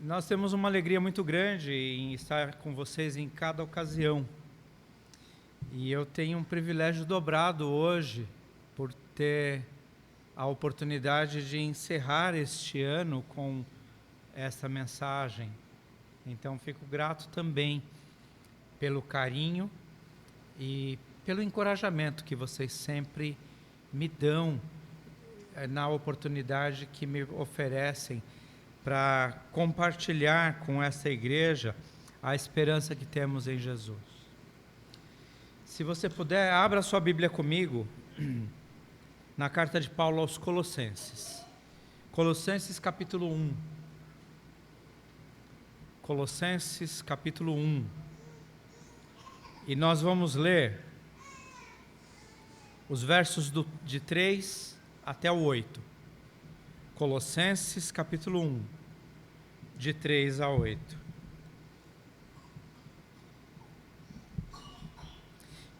Nós temos uma alegria muito grande em estar com vocês em cada ocasião. E eu tenho um privilégio dobrado hoje por ter a oportunidade de encerrar este ano com essa mensagem. Então fico grato também pelo carinho e pelo encorajamento que vocês sempre me dão na oportunidade que me oferecem para compartilhar com essa igreja a esperança que temos em Jesus. Se você puder, abra sua Bíblia comigo na carta de Paulo aos Colossenses. Colossenses capítulo 1. Colossenses capítulo 1. E nós vamos ler os versos de 3 até o 8. Colossenses capítulo 1, de 3 a 8.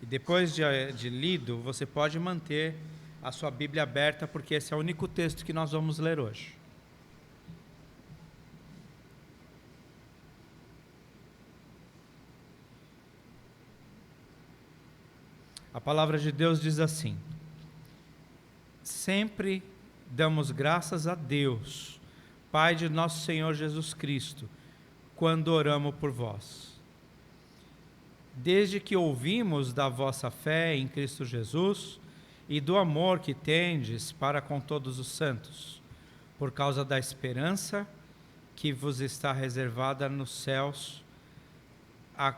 E depois de lido, você pode manter a sua Bíblia aberta, porque esse é o único texto que nós vamos ler hoje. A palavra de Deus diz assim: sempre damos graças a Deus, Pai de nosso Senhor Jesus Cristo, quando oramos por vós. Desde que ouvimos da vossa fé em Cristo Jesus e do amor que tendes para com todos os santos, por causa da esperança que vos está reservada nos céus,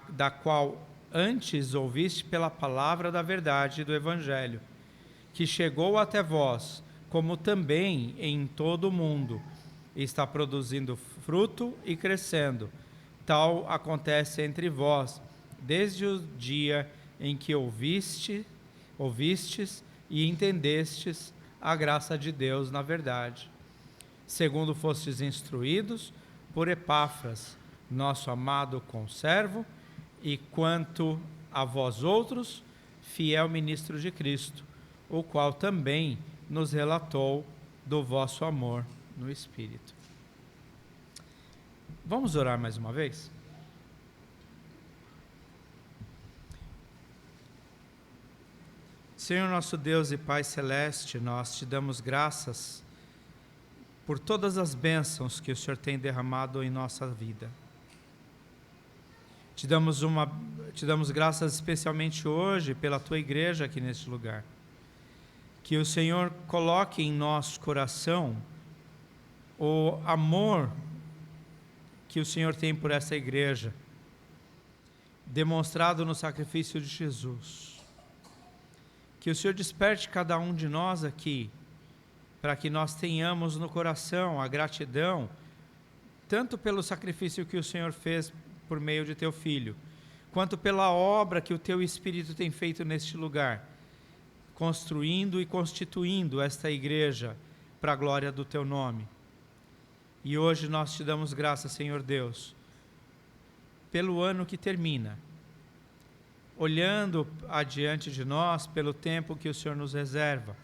da qual antes ouviste pela palavra da verdade do Evangelho, que chegou até vós, como também em todo o mundo está produzindo fruto e crescendo. Tal acontece entre vós, desde o dia em que ouvistes e entendestes a graça de Deus na verdade, segundo fostes instruídos por Epáfras, nosso amado conservo, e quanto a vós outros, fiel ministro de Cristo, o qual também nos relatou do vosso amor no Espírito. Vamos orar mais uma vez? Senhor nosso Deus e Pai Celeste, nós te damos graças por todas as bênçãos que o Senhor tem derramado em nossa vida. Te damos graças especialmente hoje pela tua igreja aqui neste lugar. Que o Senhor coloque em nosso coração o amor que o Senhor tem por essa igreja, demonstrado no sacrifício de Jesus. Que o Senhor desperte cada um de nós aqui, para que nós tenhamos no coração a gratidão, tanto pelo sacrifício que o Senhor fez por meio de teu Filho, quanto pela obra que o teu Espírito tem feito neste lugar, construindo e constituindo esta igreja para a glória do teu nome. E hoje nós te damos graças, Senhor Deus, pelo ano que termina, olhando adiante de nós pelo tempo que o Senhor nos reserva,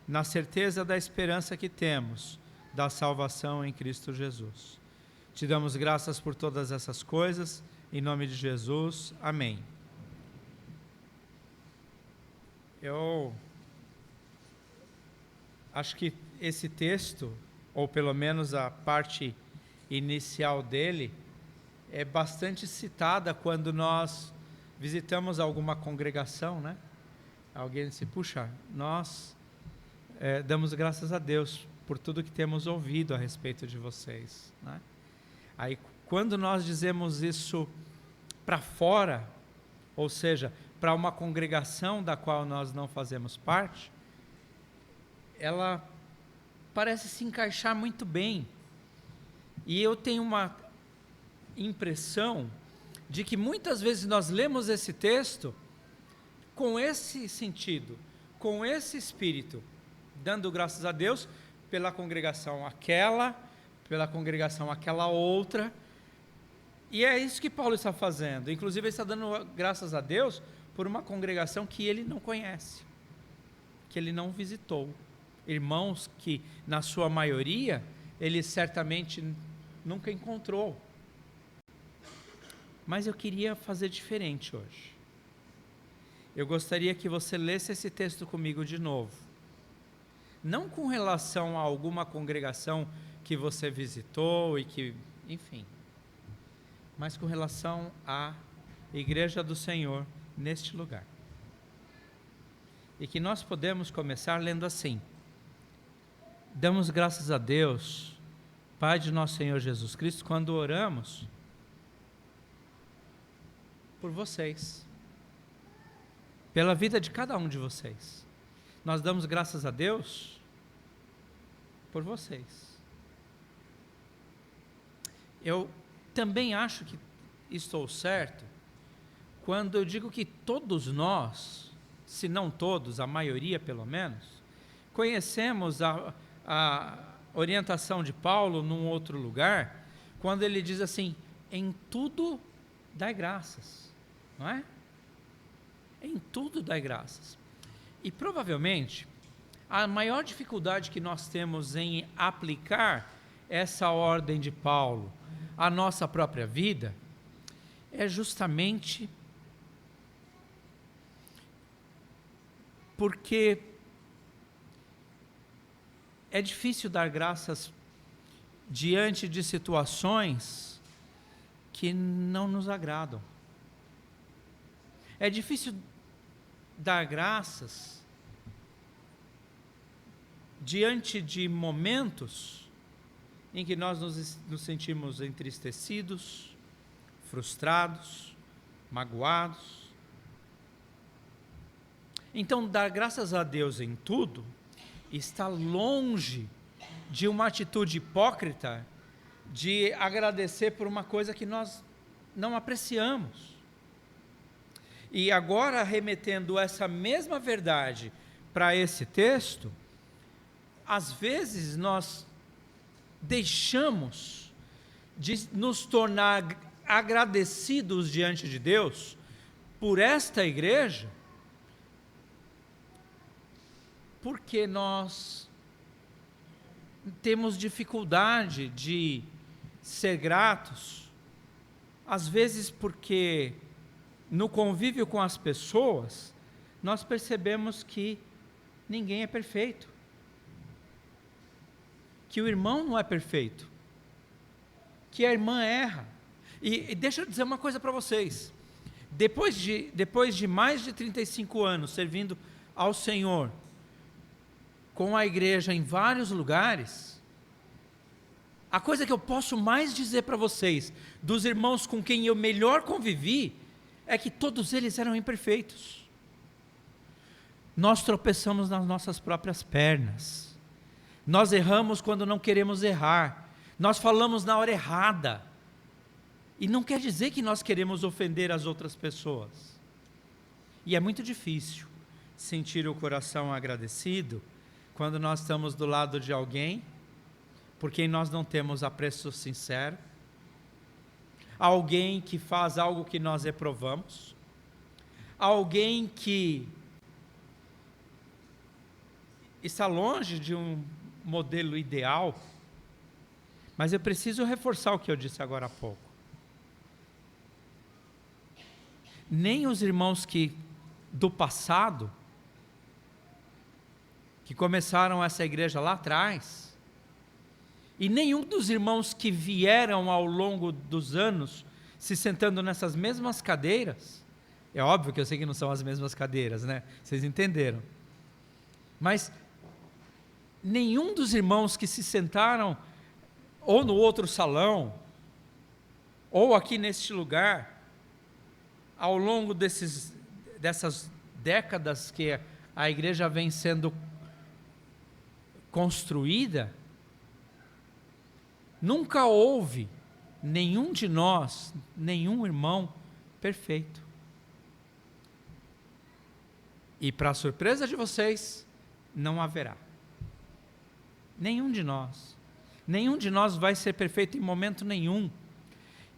na certeza da esperança que temos, da salvação em Cristo Jesus. Te damos graças por todas essas coisas, em nome de Jesus, amém. Eu acho que esse texto, ou pelo menos a parte inicial dele, é bastante citada quando nós visitamos alguma congregação, né? Alguém disse, puxa, nós damos graças a Deus por tudo que temos ouvido a respeito de vocês, né? Aí, quando nós dizemos isso para fora, ou seja, para uma congregação da qual nós não fazemos parte, ela parece se encaixar muito bem. E eu tenho uma impressão de que muitas vezes nós lemos esse texto com esse sentido, com esse espírito, dando graças a Deus pela congregação aquela, pela congregação aquela outra. E é isso que Paulo está fazendo. Inclusive ele está dando graças a Deus por uma congregação que ele não conhece, que ele não visitou. Irmãos que, na sua maioria, ele certamente nunca encontrou. Mas eu queria fazer diferente hoje. Eu gostaria que você lesse esse texto comigo de novo. Não com relação a alguma congregação que você visitou e que, enfim, mas com relação à Igreja do Senhor neste lugar. E que nós podemos começar lendo assim: damos graças a Deus, Pai de nosso Senhor Jesus Cristo, quando oramos por vocês, pela vida de cada um de vocês. Nós damos graças a Deus por vocês. Eu também acho que estou certo quando eu digo que todos nós, se não todos, a maioria pelo menos, conhecemos a orientação de Paulo num outro lugar, quando ele diz assim: em tudo dai graças, não é? Em tudo dai graças. E provavelmente a maior dificuldade que nós temos em aplicar essa ordem de Paulo à nossa própria vida é justamente porque é difícil dar graças diante de situações que não nos agradam. É difícil dar graças diante de momentos em que nós nos sentimos entristecidos, frustrados, magoados. Então, dar graças a Deus em tudo está longe de uma atitude hipócrita de agradecer por uma coisa que nós não apreciamos. E agora, remetendo essa mesma verdade para esse texto, às vezes nós deixamos de nos tornar agradecidos diante de Deus por esta igreja, porque nós temos dificuldade de ser gratos, às vezes porque no convívio com as pessoas, nós percebemos que ninguém é perfeito, que o irmão não é perfeito, que a irmã erra. E deixa eu dizer uma coisa para vocês: depois de mais de 35 anos servindo ao Senhor, com a igreja em vários lugares, a coisa que eu posso mais dizer para vocês, dos irmãos com quem eu melhor convivi, é que todos eles eram imperfeitos. Nós tropeçamos nas nossas próprias pernas, nós erramos quando não queremos errar, nós falamos na hora errada, e não quer dizer que nós queremos ofender as outras pessoas. E é muito difícil sentir o coração agradecido quando nós estamos do lado de alguém por quem nós não temos apreço sincero, alguém que faz algo que nós reprovamos, alguém que está longe de um modelo ideal. Mas eu preciso reforçar o que eu disse agora há pouco. Nem os irmãos do passado, que começaram essa igreja lá atrás, e nenhum dos irmãos que vieram ao longo dos anos, se sentando nessas mesmas cadeiras, é óbvio que eu sei que não são as mesmas cadeiras, né? Vocês entenderam. Mas nenhum dos irmãos que se sentaram ou no outro salão, ou aqui neste lugar, ao longo dessas décadas que a igreja vem sendo construída, nunca houve nenhum de nós, nenhum irmão perfeito. E para surpresa de vocês, não haverá. Nenhum de nós vai ser perfeito em momento nenhum.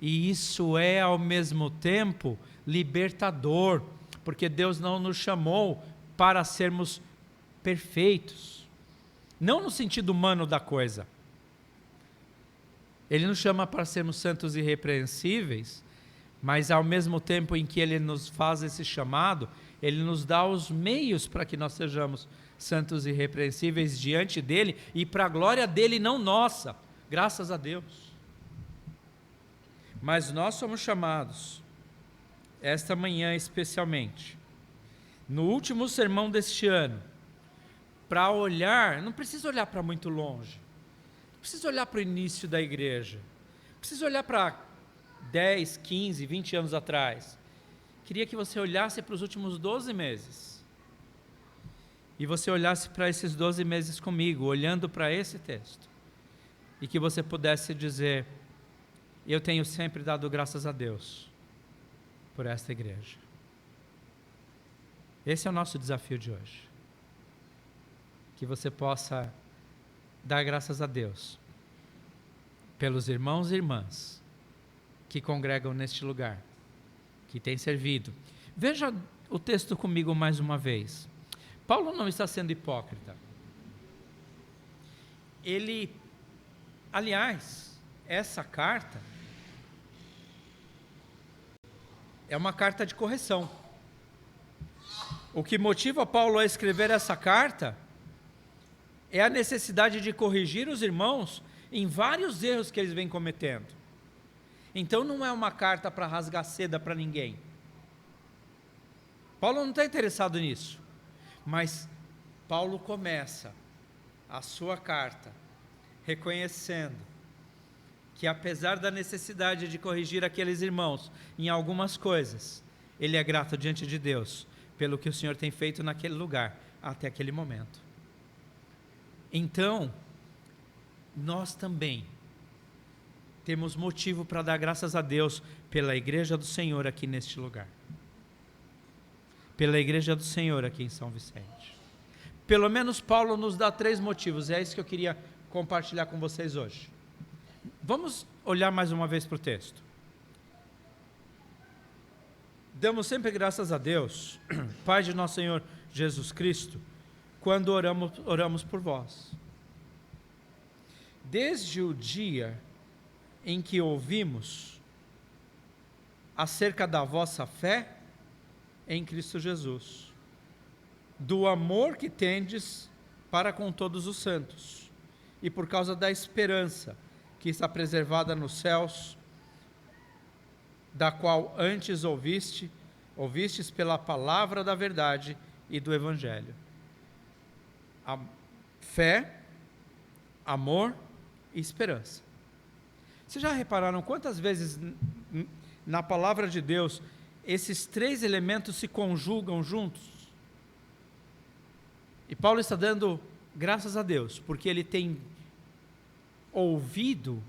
E isso é ao mesmo tempo libertador, porque Deus não nos chamou para sermos perfeitos, não no sentido humano da coisa, Ele nos chama para sermos santos e irrepreensíveis, mas ao mesmo tempo em que Ele nos faz esse chamado, Ele nos dá os meios para que nós sejamos santos e irrepreensíveis diante dEle e para a glória dEle, não nossa, graças a Deus. Mas nós somos chamados, esta manhã especialmente, no último sermão deste ano, para olhar, não precisa olhar para muito longe, não precisa olhar para o início da igreja, não precisa olhar para 10, 15, 20 anos atrás. Queria que você olhasse para os últimos 12 meses. E você olhasse para esses 12 meses comigo, olhando para esse texto. E que você pudesse dizer: eu tenho sempre dado graças a Deus por esta igreja. Esse é o nosso desafio de hoje. Que você possa dar graças a Deus pelos irmãos e irmãs que congregam neste lugar, que têm servido. Veja o texto comigo mais uma vez. Paulo não está sendo hipócrita. Ele, aliás, essa carta é uma carta de correção. O que motiva Paulo a escrever essa carta é a necessidade de corrigir os irmãos em vários erros que eles vêm cometendo. Então não é uma carta para rasgar seda para ninguém. Paulo não está interessado nisso. Mas Paulo começa a sua carta reconhecendo que, apesar da necessidade de corrigir aqueles irmãos em algumas coisas, ele é grato diante de Deus pelo que o Senhor tem feito naquele lugar até aquele momento. Então, nós também temos motivo para dar graças a Deus pela igreja do Senhor aqui neste lugar. Pela igreja do Senhor aqui em São Vicente. Pelo menos Paulo nos dá 3 motivos, é isso que eu queria compartilhar com vocês hoje. Vamos olhar mais uma vez para o texto. Damos sempre graças a Deus, Pai de nosso Senhor Jesus Cristo, quando oramos por vós. Desde o dia em que ouvimos acerca da vossa fé em Cristo Jesus, do amor que tendes para com todos os santos, e por causa da esperança que está preservada nos céus, da qual antes ouvistes pela palavra da verdade e do Evangelho. A fé, amor e esperança. Vocês já repararam quantas vezes na palavra de Deus esses 3 elementos se conjugam juntos? E Paulo está dando graças a Deus, porque ele tem ouvido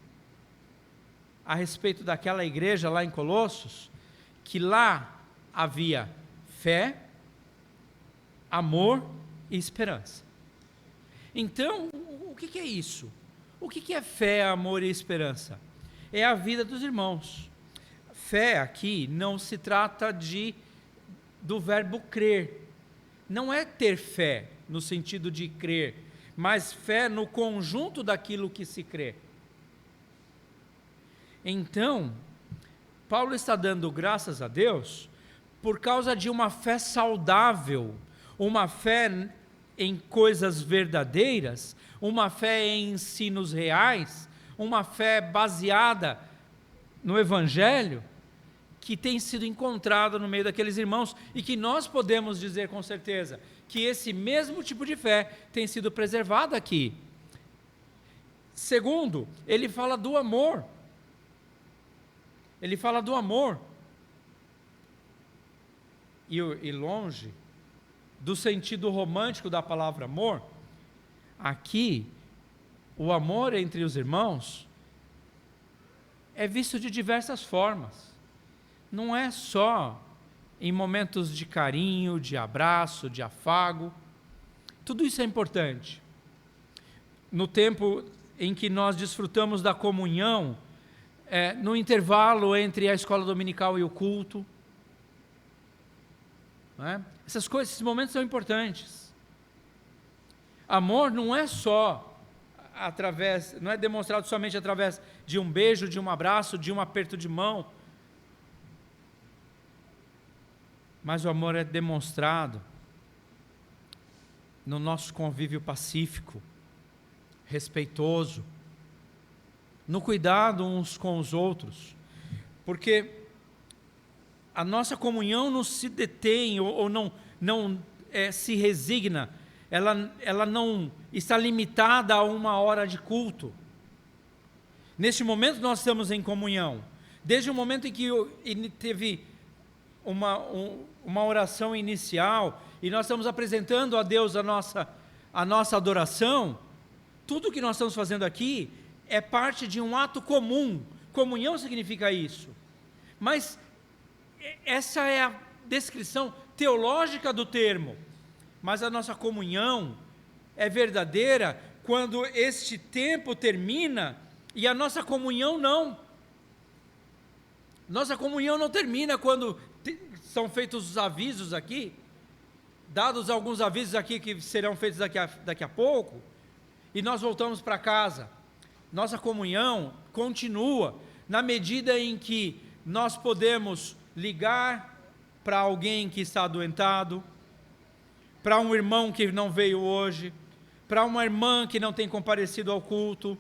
a respeito daquela igreja lá em Colossos, que lá havia fé, amor e esperança. Então, o que é isso? O que é fé, amor e esperança? É a vida dos irmãos. Fé aqui não se trata do verbo crer. Não é ter fé no sentido de crer, mas fé no conjunto daquilo que se crê. Então, Paulo está dando graças a Deus por causa de uma fé saudável, uma fé em coisas verdadeiras, uma fé em ensinos reais, uma fé baseada no Evangelho, que tem sido encontrada no meio daqueles irmãos, e que nós podemos dizer com certeza, que esse mesmo tipo de fé tem sido preservado aqui. Segundo, ele fala do amor. Ele fala do amor. E longe do sentido romântico da palavra amor, aqui, o amor entre os irmãos é visto de diversas formas. Não é só em momentos de carinho, de abraço, de afago. Tudo isso é importante. No tempo em que nós desfrutamos da comunhão, no intervalo entre a escola dominical e o culto. Não é? Essas coisas, esses momentos são importantes. Amor não é só não é demonstrado somente através de um beijo, de um abraço, de um aperto de mão, mas o amor é demonstrado no nosso convívio pacífico, respeitoso, no cuidado uns com os outros, porque a nossa comunhão não se detém ou não se resigna, ela não está limitada a uma hora de culto. Neste momento nós estamos em comunhão, desde o momento em que teve uma oração inicial, e nós estamos apresentando a Deus a nossa adoração. Tudo que nós estamos fazendo aqui é parte de um ato comum. Comunhão significa isso, mas essa é a descrição teológica do termo. Mas a nossa comunhão é verdadeira quando este tempo termina, e a nossa comunhão não. Nossa comunhão não termina quando são feitos os avisos aqui, dados alguns avisos aqui que serão feitos daqui a pouco, e nós voltamos para casa. Nossa comunhão continua na medida em que nós podemos ligar para alguém que está adoentado, para um irmão que não veio hoje, para uma irmã que não tem comparecido ao culto.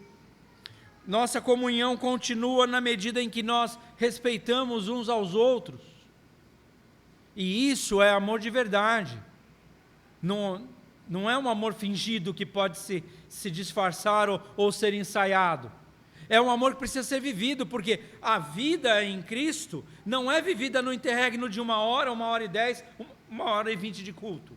Nossa comunhão continua na medida em que nós respeitamos uns aos outros, e isso é amor de verdade. Não é um amor fingido que pode se disfarçar ou ser ensaiado. É um amor que precisa ser vivido, porque a vida em Cristo não é vivida no interregno de 1h10, 1h20 de culto.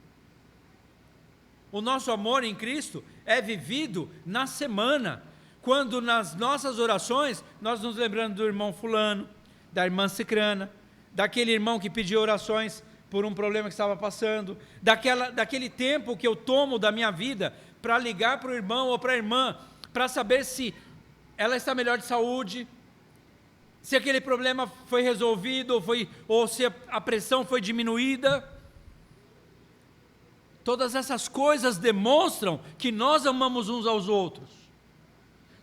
O nosso amor em Cristo é vivido na semana, quando nas nossas orações nós nos lembramos do irmão fulano, da irmã cicrana, daquele irmão que pediu orações por um problema que estava passando, daquele tempo que eu tomo da minha vida para ligar para o irmão ou para a irmã, para saber se ela está melhor de saúde, se aquele problema foi resolvido ou se a pressão foi diminuída. Todas essas coisas demonstram que nós amamos uns aos outros.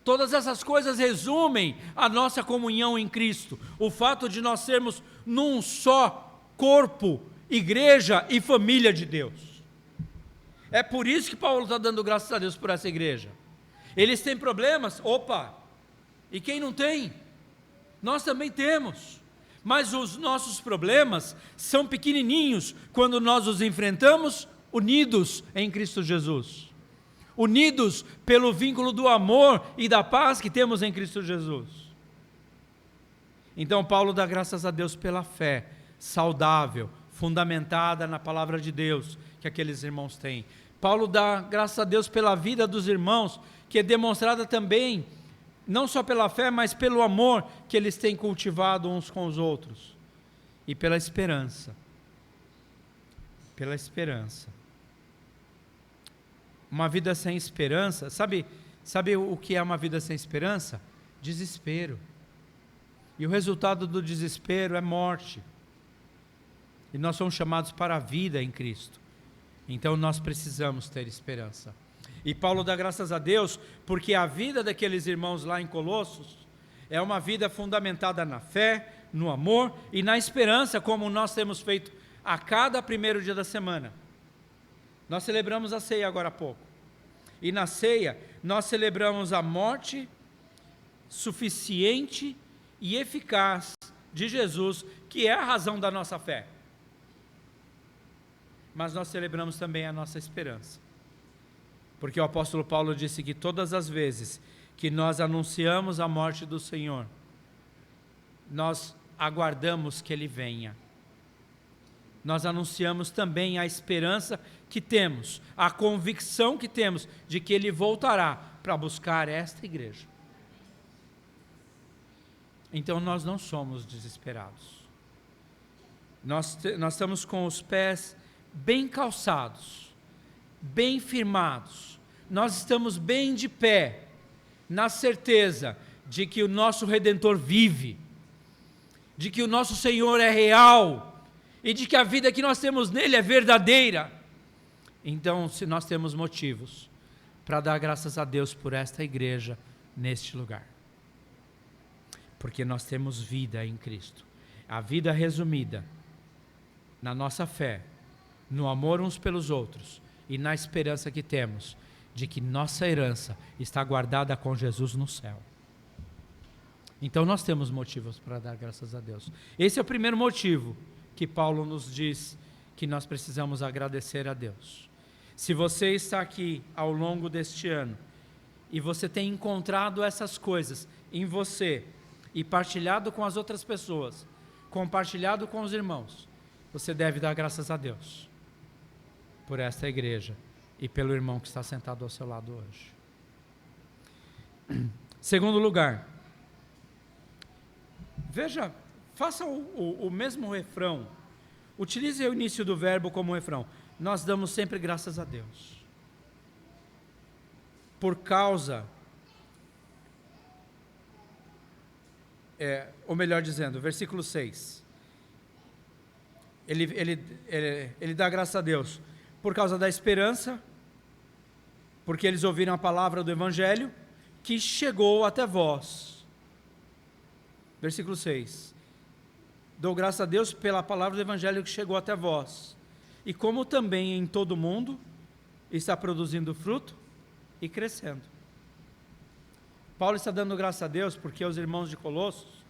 Todas essas coisas resumem a nossa comunhão em Cristo, o fato de nós sermos num só corpo, igreja e família de Deus. É por isso que Paulo está dando graças a Deus por essa igreja. Eles têm problemas? Opa! E quem não tem? Nós também temos. Mas os nossos problemas são pequenininhos quando nós os enfrentamos unidos em Cristo Jesus. Unidos pelo vínculo do amor e da paz que temos em Cristo Jesus. Então Paulo dá graças a Deus pela fé saudável, fundamentada na palavra de Deus que aqueles irmãos têm. Paulo dá graças a Deus pela vida dos irmãos, que é demonstrada também, não só pela fé, mas pelo amor que eles têm cultivado uns com os outros. E pela esperança. Pela esperança. Uma vida sem esperança, sabe o que é uma vida sem esperança? Desespero. E o resultado do desespero é morte. E nós somos chamados para a vida em Cristo. Então nós precisamos ter esperança. E Paulo dá graças a Deus, porque a vida daqueles irmãos lá em Colossos é uma vida fundamentada na fé, no amor e na esperança, como nós temos feito a cada primeiro dia da semana. Nós celebramos a ceia agora há pouco. E na ceia nós celebramos a morte suficiente e eficaz de Jesus, que é a razão da nossa fé. Mas nós celebramos também a nossa esperança. Porque o apóstolo Paulo disse que todas as vezes que nós anunciamos a morte do Senhor, nós aguardamos que Ele venha. Nós anunciamos também a esperança que temos, a convicção que temos de que Ele voltará para buscar esta igreja. Então nós não somos desesperados. Nós estamos com os pés bem calçados, bem firmados. Nós estamos bem de pé, na certeza de que o nosso Redentor vive, de que o nosso Senhor é real, e de que a vida que nós temos nele é verdadeira. Então, se nós temos motivos para dar graças a Deus por esta igreja neste lugar. Porque nós temos vida em Cristo. A vida resumida na nossa fé, no amor uns pelos outros e na esperança que temos de que nossa herança está guardada com Jesus no céu. Então nós temos motivos para dar graças a Deus. Esse é o primeiro motivo que Paulo nos diz que nós precisamos agradecer a Deus. Se você está aqui ao longo deste ano e você tem encontrado essas coisas em você e partilhado com as outras pessoas, compartilhado com os irmãos, você deve dar graças a Deus por esta igreja e pelo irmão que está sentado ao seu lado hoje. Segundo lugar, veja, faça o mesmo refrão, utilize o início do verbo como refrão. Nós damos sempre graças a Deus. Por causa, ou melhor dizendo, versículo 6. Ele dá graças a Deus por causa da esperança, porque eles ouviram a palavra do Evangelho que chegou até vós. Versículo 6. Dou graças a Deus pela palavra do Evangelho que chegou até vós. E como também em todo o mundo está produzindo fruto e crescendo. Paulo está dando graças a Deus porque os irmãos de Colossos,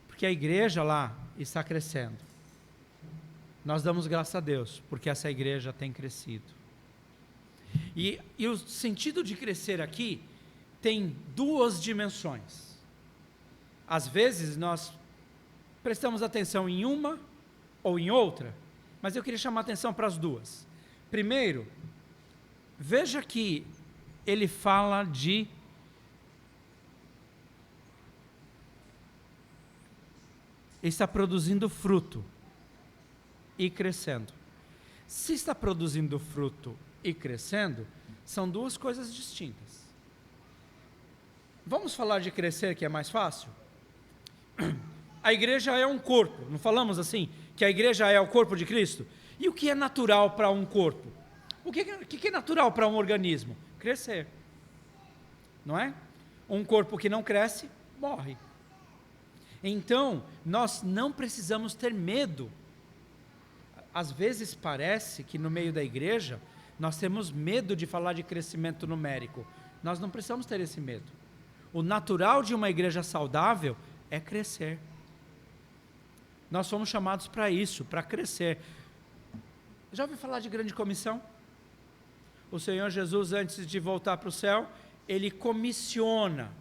porque a igreja lá está crescendo. Nós damos graças a Deus porque essa igreja tem crescido. E o sentido de crescer aqui tem duas dimensões. Às vezes nós prestamos atenção em uma ou em outra, mas eu queria chamar a atenção para as duas. Primeiro, veja que ele fala de está produzindo fruto e crescendo. Se está produzindo fruto e crescendo, são duas coisas distintas. Vamos falar de crescer, que é mais fácil? A igreja é um corpo, não falamos assim? Que a igreja é o corpo de Cristo? E o que é natural para um corpo? O que é natural para um organismo? Crescer. Não é? Um corpo que não cresce, morre. Então, nós não precisamos ter medo. Às vezes parece que no meio da igreja, nós temos medo de falar de crescimento numérico. Nós não precisamos ter esse medo. O natural de uma igreja saudável é crescer. Nós fomos chamados para isso, para crescer. Já ouviu falar de grande comissão? O Senhor Jesus, antes de voltar para o céu, Ele comissiona.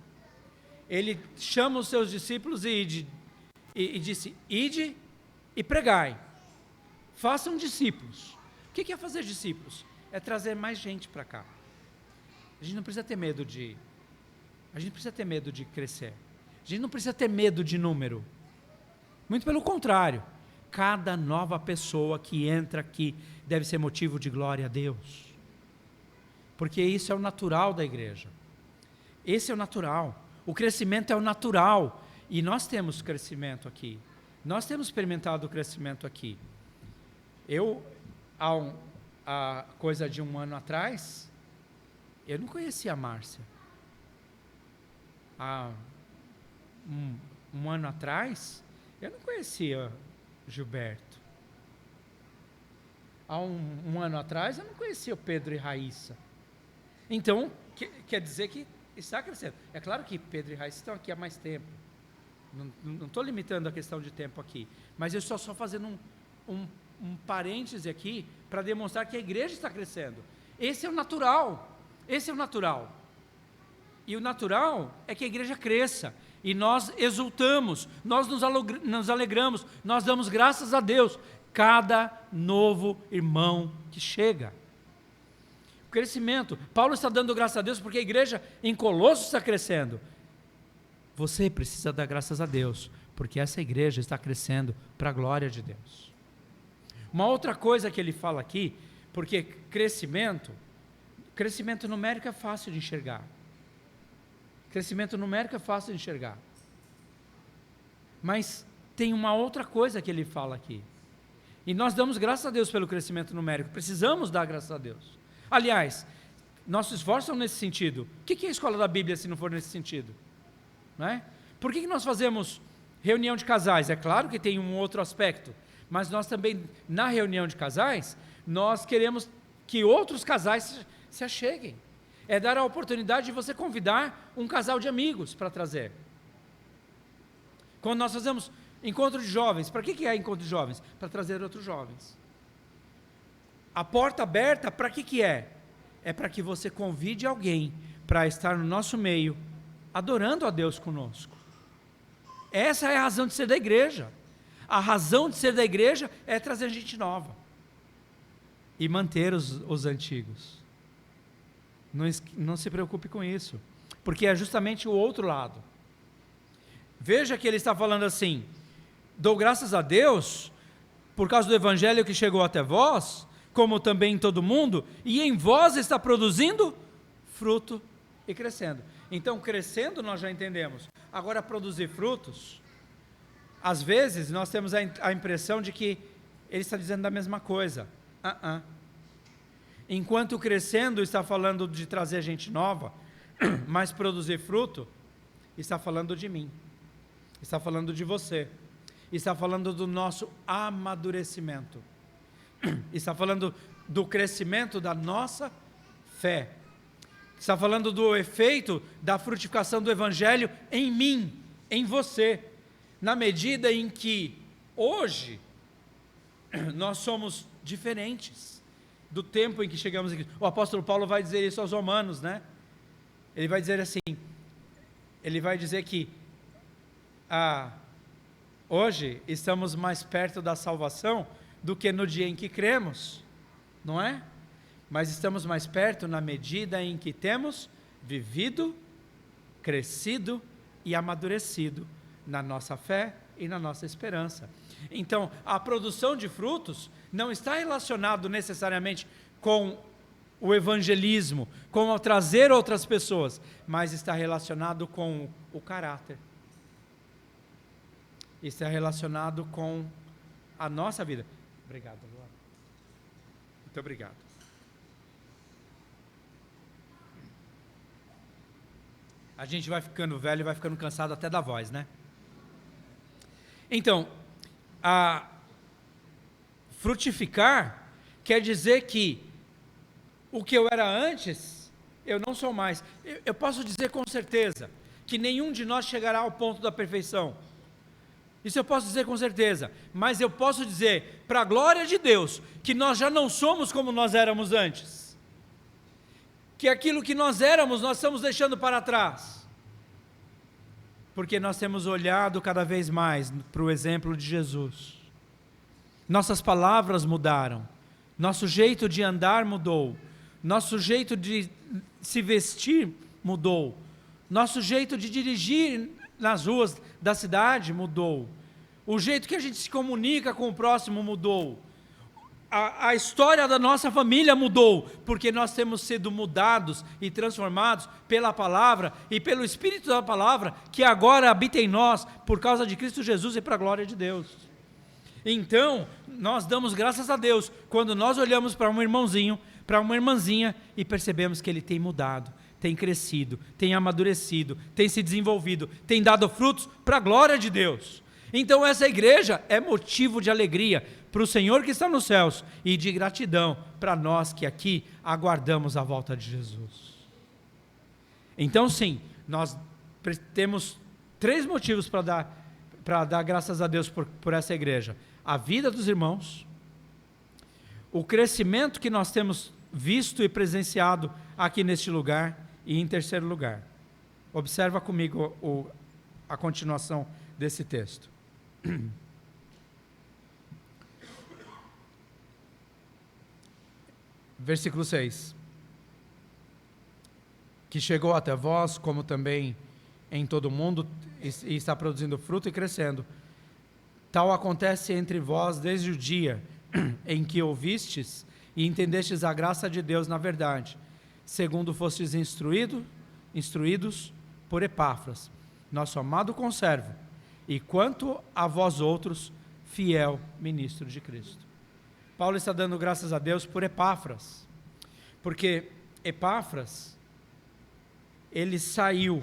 Ele chama os seus discípulos e disse, ide e pregai. Façam discípulos. O que é fazer discípulos? É trazer mais gente para cá. A gente não precisa ter medo de crescer. A gente não precisa ter medo de número. Muito pelo contrário. Cada nova pessoa que entra aqui deve ser motivo de glória a Deus. Porque isso é o natural da igreja. Esse é o natural. O crescimento é o natural. E nós temos crescimento aqui. Nós temos experimentado o crescimento aqui. Há coisa de um ano atrás, eu não conhecia a Márcia. Há um ano atrás, eu não conhecia Gilberto. Há um ano atrás, eu não conhecia o Pedro e Raíssa. Então, quer dizer que está crescendo. É claro que Pedro e Raíssa estão aqui há mais tempo. Não estou limitando a questão de tempo aqui. Mas eu estou só fazendo um parêntese aqui para demonstrar que a igreja está crescendo. Esse é o natural. Esse é o natural. E o natural é que a igreja cresça. E nós exultamos, nós nos alegramos, nós damos graças a Deus. Cada novo irmão que chega. O crescimento. Paulo está dando graças a Deus porque a igreja em Colossos está crescendo. Você precisa dar graças a Deus, porque essa igreja está crescendo para a glória de Deus. Uma outra coisa que ele fala aqui, porque crescimento numérico é fácil de enxergar. Crescimento numérico é fácil de enxergar. Mas tem uma outra coisa que ele fala aqui. E nós damos graças a Deus pelo crescimento numérico. Precisamos dar graças a Deus. Aliás, Nossos esforços são nesse sentido. O que é a escola da Bíblia se não for nesse sentido? Não é? Por que nós fazemos reunião de casais? É claro que tem um outro aspecto, mas nós também, na reunião de casais, nós queremos que outros casais se acheguem. É dar a oportunidade de você convidar um casal de amigos para trazer. Quando nós fazemos encontro de jovens, para que é encontro de jovens? Para trazer outros jovens. A porta aberta, para que é? É para que você convide alguém para estar no nosso meio, adorando a Deus conosco. Essa é a razão de ser da igreja. A razão de ser da igreja é trazer gente nova e manter os antigos. Não se preocupe com isso, porque é justamente o outro lado. Veja que ele está falando assim: dou graças a Deus por causa do evangelho que chegou até vós, como também em todo mundo, e em vós está produzindo fruto e crescendo. Então, crescendo nós já entendemos. Agora, produzir frutos, às vezes nós temos a impressão de que ele está dizendo a mesma coisa. Enquanto crescendo está falando de trazer gente nova, mas produzir fruto está falando de mim, está falando de você, está falando do nosso amadurecimento, está falando do crescimento da nossa fé, está falando do efeito da frutificação do evangelho em mim, em você, na medida em que hoje nós somos diferentes do tempo em que chegamos aqui. O apóstolo Paulo vai dizer isso aos romanos, né? Ele vai dizer assim, ele vai dizer que hoje estamos mais perto da salvação do que no dia em que cremos, não é? Mas estamos mais perto na medida em que temos vivido, crescido e amadurecido na nossa fé e na nossa esperança. Então, a produção de frutos não está relacionado necessariamente com o evangelismo, com trazer outras pessoas, mas está relacionado com o caráter. Está relacionado com a nossa vida. Obrigado, Luana. Muito obrigado. A gente vai ficando velho e vai ficando cansado até da voz, né? Então, frutificar quer dizer que o que eu era antes, eu não sou mais. Eu posso dizer com certeza que nenhum de nós chegará ao ponto da perfeição. Isso eu posso dizer com certeza, mas eu posso dizer, para a glória de Deus, que nós já não somos como nós éramos antes. Que aquilo que nós éramos, nós estamos deixando para trás. Porque nós temos olhado cada vez mais para o exemplo de Jesus. Nossas palavras mudaram, nosso jeito de andar mudou, nosso jeito de se vestir mudou, nosso jeito de dirigir nas ruas da cidade mudou, o jeito que a gente se comunica com o próximo mudou, a história da nossa família mudou, porque nós temos sido mudados e transformados pela palavra e pelo Espírito da palavra, que agora habita em nós, por causa de Cristo Jesus e para a glória de Deus. Então, nós damos graças a Deus, quando nós olhamos para um irmãozinho, para uma irmãzinha, e percebemos que ele tem mudado, tem crescido, tem amadurecido, tem se desenvolvido, tem dado frutos para a glória de Deus. Então essa igreja é motivo de alegria para o Senhor que está nos céus e de gratidão para nós que aqui aguardamos a volta de Jesus. Então sim, nós temos 3 motivos para dar graças a Deus por essa igreja: a vida dos irmãos, o crescimento que nós temos visto e presenciado aqui neste lugar, e em terceiro lugar, observa comigo a continuação desse texto. Versículo 6: que chegou até vós, como também em todo o mundo, e está produzindo fruto e crescendo. Tal acontece entre vós desde o dia em que ouvistes e entendestes a graça de Deus na verdade, segundo fostes instruídos por Epáfras, nosso amado conservo, e quanto a vós outros, fiel ministro de Cristo. Paulo está dando graças a Deus por Epáfras, porque Epáfras, ele saiu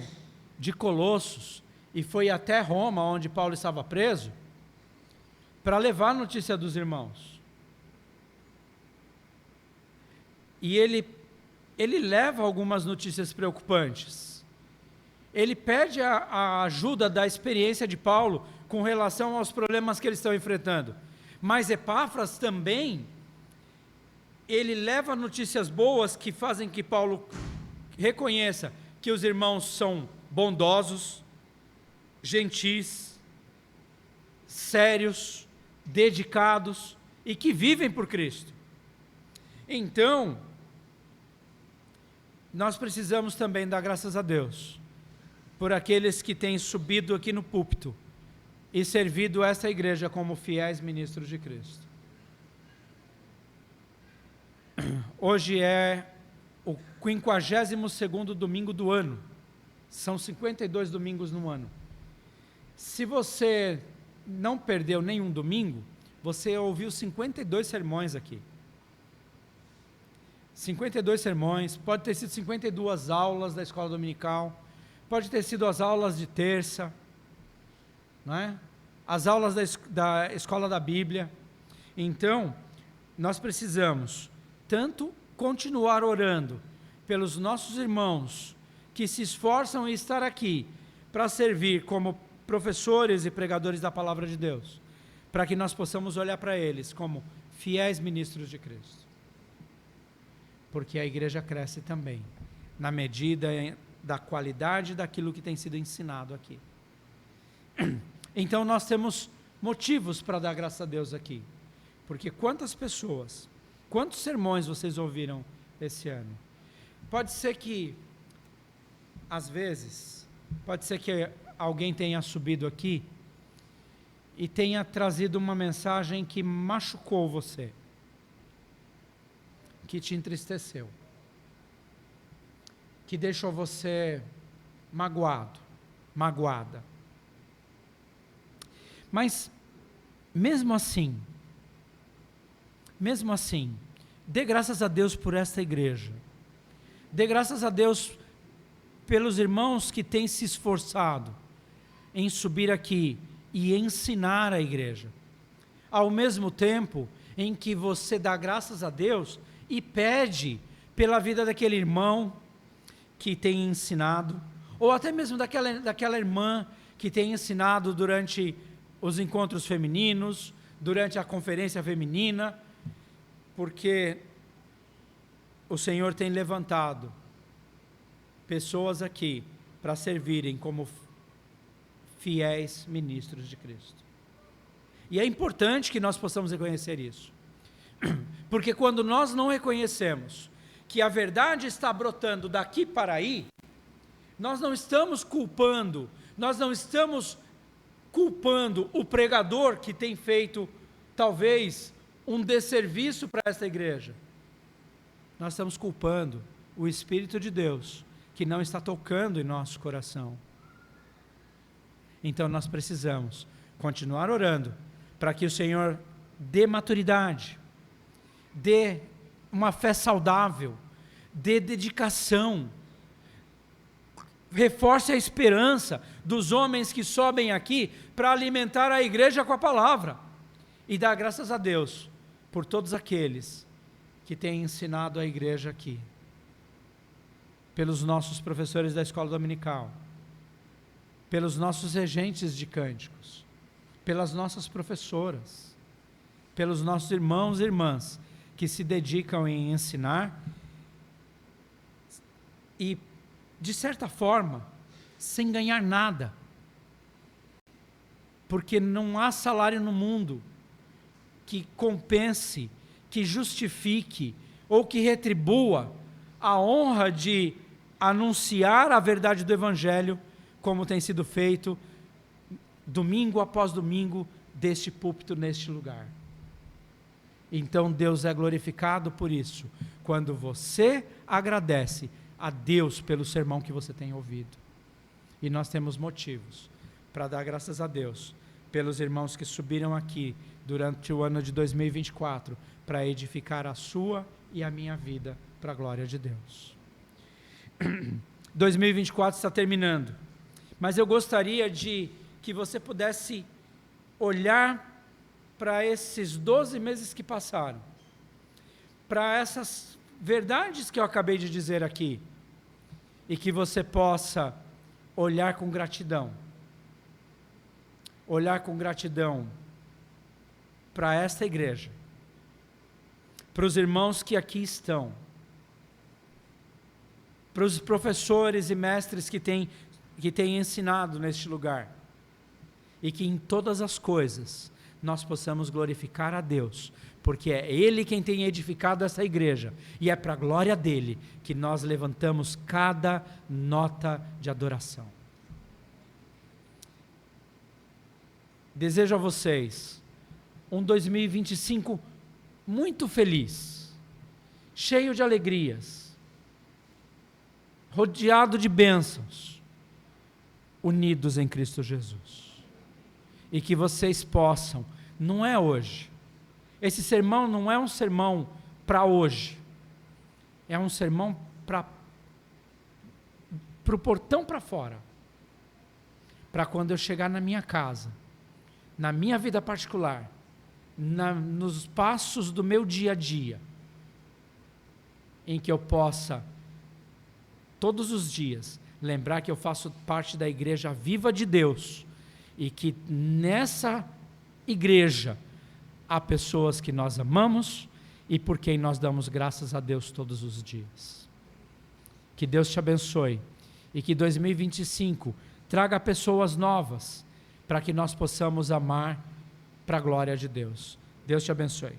de Colossos e foi até Roma, onde Paulo estava preso, para levar a notícia dos irmãos. E ele leva algumas notícias preocupantes. Ele pede a ajuda da experiência de Paulo com relação aos problemas que eles estão enfrentando. Mas Epáfras também, ele leva notícias boas que fazem que Paulo reconheça que os irmãos são bondosos, gentis, sérios, dedicados e que vivem por Cristo. Então, nós precisamos também dar graças a Deus por aqueles que têm subido aqui no púlpito e servido esta igreja como fiéis ministros de Cristo. Hoje é o 52º domingo do ano. São 52 domingos no ano. Se você não perdeu nenhum domingo, você ouviu 52 sermões aqui. 52 sermões, pode ter sido 52 aulas da escola dominical, pode ter sido as aulas de terça, não é? As aulas da escola da Bíblia. Então, nós precisamos tanto continuar orando pelos nossos irmãos que se esforçam em estar aqui para servir como professores e pregadores da palavra de Deus, para que nós possamos olhar para eles como fiéis ministros de Cristo. Porque a igreja cresce também, na medida da qualidade daquilo que tem sido ensinado aqui. Então nós temos motivos para dar graças a Deus aqui, porque quantas pessoas, quantos sermões vocês ouviram esse ano? Pode ser que, às vezes, pode ser que alguém tenha subido aqui e tenha trazido uma mensagem que machucou você, que te entristeceu, que deixou você magoado, magoada. Mas, mesmo assim, dê graças a Deus por esta igreja, dê graças a Deus pelos irmãos que têm se esforçado em subir aqui e ensinar a igreja, ao mesmo tempo em que você dá graças a Deus e pede pela vida daquele irmão que tem ensinado, ou até mesmo daquela irmã que tem ensinado durante os encontros femininos, durante a conferência feminina, porque o Senhor tem levantado pessoas aqui para servirem como fiéis ministros de Cristo. E é importante que nós possamos reconhecer isso. Porque quando nós não reconhecemos que a verdade está brotando daqui para aí, nós não estamos culpando o pregador que tem feito, talvez, um desserviço para esta igreja. Nós estamos culpando o Espírito de Deus, que não está tocando em nosso coração. Então nós precisamos continuar orando, para que o Senhor dê maturidade, dê uma fé saudável, dê dedicação, reforce a esperança dos homens que sobem aqui para alimentar a igreja com a palavra, e dar graças a Deus por todos aqueles que têm ensinado a igreja aqui, pelos nossos professores da escola dominical, pelos nossos regentes de cânticos, pelas nossas professoras, pelos nossos irmãos e irmãs que se dedicam em ensinar e, de certa forma, sem ganhar nada, porque não há salário no mundo que compense, que justifique ou que retribua a honra de anunciar a verdade do Evangelho, como tem sido feito domingo após domingo deste púlpito neste lugar. Então Deus é glorificado por isso, quando você agradece a Deus pelo sermão que você tem ouvido. E nós temos motivos para dar graças a Deus pelos irmãos que subiram aqui durante o ano de 2024 para edificar a sua e a minha vida para a glória de Deus. 2024 está terminando, mas eu gostaria de que você pudesse olhar para esses 12 meses que passaram, para essas verdades que eu acabei de dizer aqui, e que você possa olhar com gratidão para esta igreja, para os irmãos que aqui estão, para os professores e mestres que têm ensinado neste lugar, e que em todas as coisas nós possamos glorificar a Deus, porque é Ele quem tem edificado essa igreja, e é para a glória dEle que nós levantamos cada nota de adoração. Desejo a vocês um 2025 muito feliz, cheio de alegrias, rodeado de bênçãos, unidos em Cristo Jesus. E que vocês possam, não é hoje, esse sermão não é um sermão para hoje, é um sermão para o portão para fora, para quando eu chegar na minha casa, na minha vida particular, nos passos do meu dia a dia, em que eu possa, todos os dias, lembrar que eu faço parte da igreja viva de Deus, e que nessa igreja há pessoas que nós amamos e por quem nós damos graças a Deus todos os dias. Que Deus te abençoe e que 2025 traga pessoas novas para que nós possamos amar para a glória de Deus. Deus te abençoe.